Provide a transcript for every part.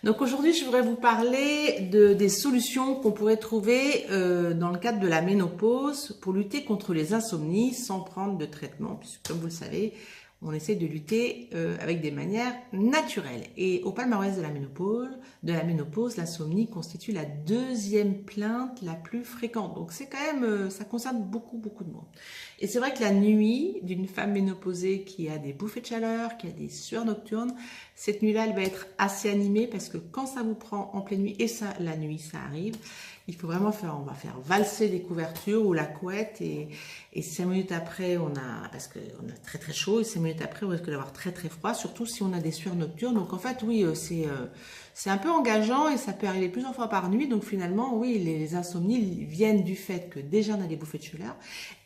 Donc aujourd'hui, je voudrais vous parler des solutions qu'on pourrait trouver dans le cadre de la ménopause pour lutter contre les insomnies sans prendre de traitement, puisque comme vous le savez, on essaie de lutter avec des manières naturelles. Et au palmarès de la ménopause, l'insomnie constitue la deuxième plainte la plus fréquente. Donc c'est quand même, ça concerne beaucoup de monde. Et c'est vrai que la nuit d'une femme ménopausée qui a des bouffées de chaleur, qui a des sueurs nocturnes, cette nuit-là, elle va être assez animée parce que quand ça vous prend en pleine nuit, et ça, la nuit, ça arrive, il faut vraiment on va faire valser les couvertures ou la couette et 5 minutes après, parce qu'on a très chaud et 5 minutes après, on risque d'avoir très froid, surtout si on a des sueurs nocturnes. Donc en fait, oui, c'est un peu engageant et ça peut arriver plusieurs fois par nuit. Donc finalement, oui, les insomnies viennent du fait que déjà on a des bouffées de chaleur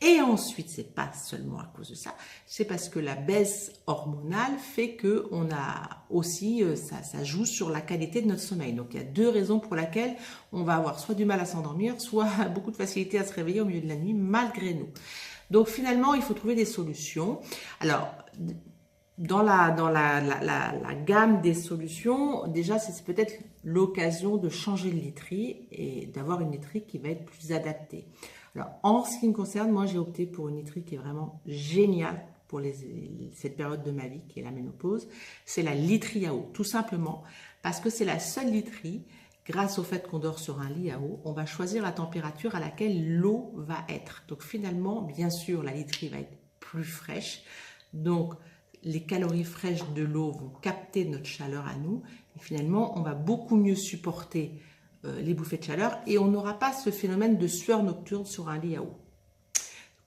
et ensuite, c'est pas seulement à cause de ça, c'est parce que la baisse hormonale fait que on a aussi, ça joue sur la qualité de notre sommeil. Donc il y a deux raisons pour lesquelles on va avoir soit du mal à s'endormir, soit beaucoup de facilité à se réveiller au milieu de la nuit malgré nous. Donc finalement, il faut trouver des solutions. Alors, dans la gamme des solutions, déjà, c'est peut-être l'occasion de changer de literie et d'avoir une literie qui va être plus adaptée. Alors, en ce qui me concerne, moi, j'ai opté pour une literie qui est vraiment géniale pour cette période de ma vie, qui est la ménopause. C'est la literie à eau, tout simplement, parce que c'est la seule literie. Grâce au fait qu'on dort sur un lit à eau, on va choisir la température à laquelle l'eau va être. Donc finalement, bien sûr, la literie va être plus fraîche. Donc les calories fraîches de l'eau vont capter notre chaleur à nous. Et finalement, on va beaucoup mieux supporter les bouffées de chaleur et on n'aura pas ce phénomène de sueur nocturne sur un lit à eau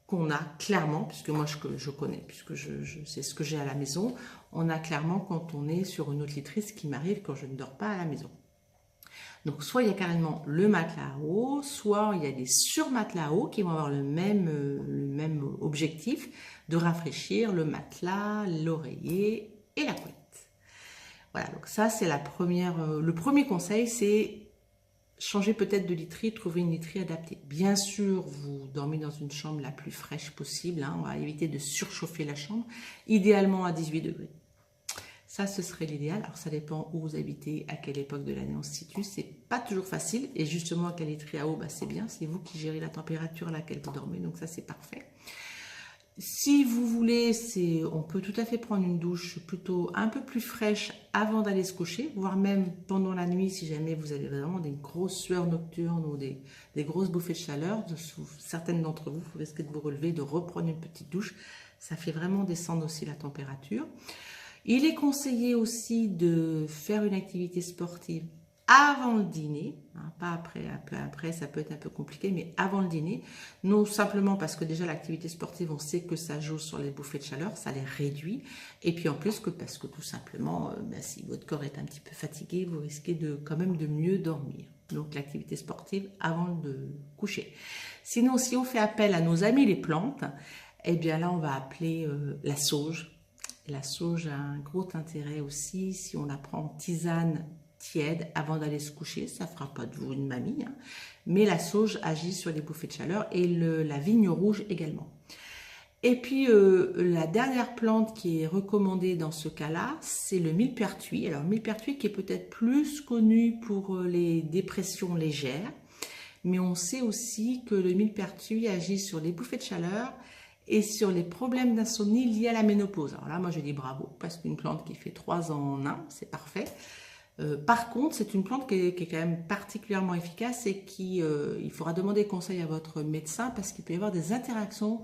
qu'on a clairement, puisque moi je connais, puisque je sais ce que j'ai à la maison, on a clairement quand on est sur une autre literie, ce qui m'arrive quand je ne dors pas à la maison. Donc, soit il y a carrément le matelas à eau, soit il y a des surmatelas à eau qui vont avoir le même objectif de rafraîchir le matelas, l'oreiller et la couette. Voilà, donc ça c'est le premier conseil, c'est changer peut-être de literie, trouver une literie adaptée. Bien sûr, vous dormez dans une chambre la plus fraîche possible, on va éviter de surchauffer la chambre, idéalement à 18 degrés. Ça, ce serait l'idéal. Alors, ça dépend où vous habitez, à quelle époque de l'année on se situe. C'est pas toujours facile. Et justement, avec la literie à eau, c'est bien. C'est vous qui gérez la température à laquelle vous dormez. Donc ça, c'est parfait. Si vous voulez, on peut tout à fait prendre une douche plutôt un peu plus fraîche avant d'aller se coucher, voire même pendant la nuit, si jamais vous avez vraiment des grosses sueurs nocturnes ou des grosses bouffées de chaleur. Certaines d'entre vous, vous risquez de vous relever, de reprendre une petite douche. Ça fait vraiment descendre aussi la température. Il est conseillé aussi de faire une activité sportive avant le dîner, pas après, après ça peut être un peu compliqué, mais avant le dîner, non simplement parce que déjà l'activité sportive, on sait que ça joue sur les bouffées de chaleur, ça les réduit, et puis en plus parce que tout simplement, si votre corps est un petit peu fatigué, vous risquez quand même de mieux dormir. Donc l'activité sportive avant de coucher. Sinon, si on fait appel à nos amis les plantes, eh bien là on va appeler la sauge. La sauge a un gros intérêt aussi si on la prend en tisane tiède avant d'aller se coucher. Ça ne fera pas de vous une mamie, mais la sauge agit sur les bouffées de chaleur et la vigne rouge également. Et puis la dernière plante qui est recommandée dans ce cas-là, c'est le millepertuis. Alors millepertuis qui est peut-être plus connu pour les dépressions légères, mais on sait aussi que le millepertuis agit sur les bouffées de chaleur et sur les problèmes d'insomnie liés à la ménopause. Alors là, moi je dis bravo, parce qu'une plante qui fait 3 ans en 1, c'est parfait. Par contre, c'est une plante qui est quand même particulièrement efficace et il faudra demander conseil à votre médecin parce qu'il peut y avoir des interactions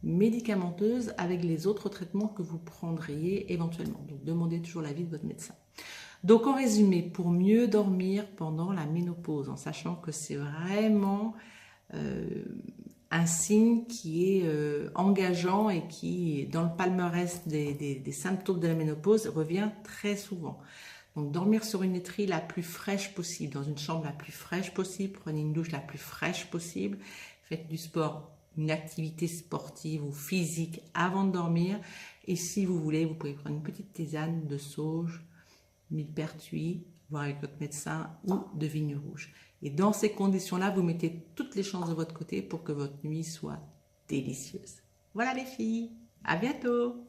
médicamenteuses avec les autres traitements que vous prendriez éventuellement. Donc, demandez toujours l'avis de votre médecin. Donc, en résumé, pour mieux dormir pendant la ménopause, en sachant que c'est vraiment un signe qui est engageant et qui, dans le palmarès des symptômes de la ménopause, revient très souvent. Donc, dormir sur une literie la plus fraîche possible, dans une chambre la plus fraîche possible, prenez une douche la plus fraîche possible, faites du sport, une activité sportive ou physique avant de dormir. Et si vous voulez, vous pouvez prendre une petite tisane de sauge, millepertuis, voir avec votre médecin ou de vigne rouge. Et dans ces conditions-là, vous mettez toutes les chances de votre côté pour que votre nuit soit délicieuse. Voilà les filles, à bientôt!